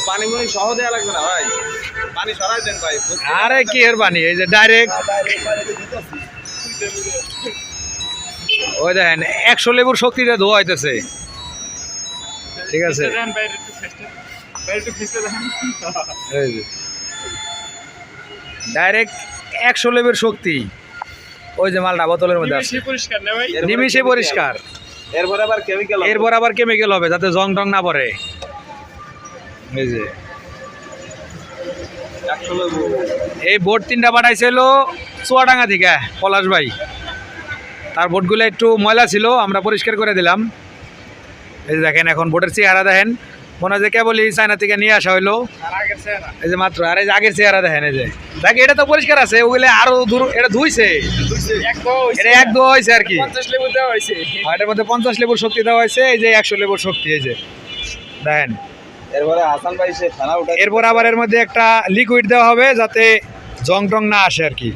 পানি মুনি সহ দেওয়া লাগবে না ভাই, পানি সরাই দেন ভাই। আরে কি এর পানি, এই যে ডাইরেক্ট ওই দেখেন 100 লেবুর শক্তিতে ধোয়া হইতেছে। ঠিক আছে, ডাইরেক্ট 100 লেবুর শক্তি। ওই যে মালটা বোতলের মধ্যে আছে, নিমিশে পরিষ্কার। এরপর আবার কেমিক্যাল হবে যাতে জং টং না পড়ে। এই যে এই বোট 3টা পাঠাইছিল চুয়াডাঙ্গা থেকে পলাশ ভাই। তার বোটগুলো একটু ময়লা ছিল, আমরা পরিষ্কার করে দিলাম। এই যে দেখেন এখন বোটের চেহারা দেখেন, মনে হয় যে কেবলই চায়না থেকে নিয়ে আসা হইলো। এই যে মাত্র, আর এই যে আগের চেহারা দেখেন, এই যে দেখ এটা তো পরিষ্কার আছে, ওগুলো আরো দূর, এটা ধুইছে, এটা এক ধোয়া হয়েছে আর কি। 50 লেবু দেওয়া হয়েছে, এটার মধ্যে 50 লেবুর শক্তি দেওয়া হয়েছে, এই যে 100 লেবুর শক্তি। এই যে দেখেন, এরপরে হাসান ভাই সে খানা উঠা, এরপর আবার এর মধ্যে একটা লিকুইড দেওয়া হবে যাতে জং টং না আসে আর কি।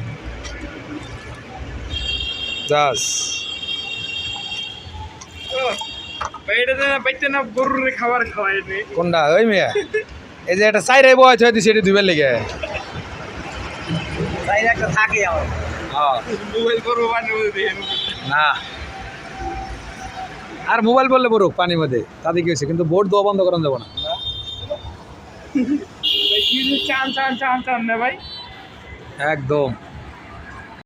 জাস খাবার খাওয়াই কোনটা ওই মিয়া, এই যে একটা চাইরাই বয় থই দিছে, এটা দুইবার লেগে। একটা থাকে আমার, হ্যাঁ মোবাইল করবো না, আর মোবাইল বললে পড়ুক পানির মধ্যে, তাতে কি হয়েছে, কিন্তু বোর্ড দেওয়া বন্ধ করানো যাবো না। চান চান চান চান না ভাই, একদম।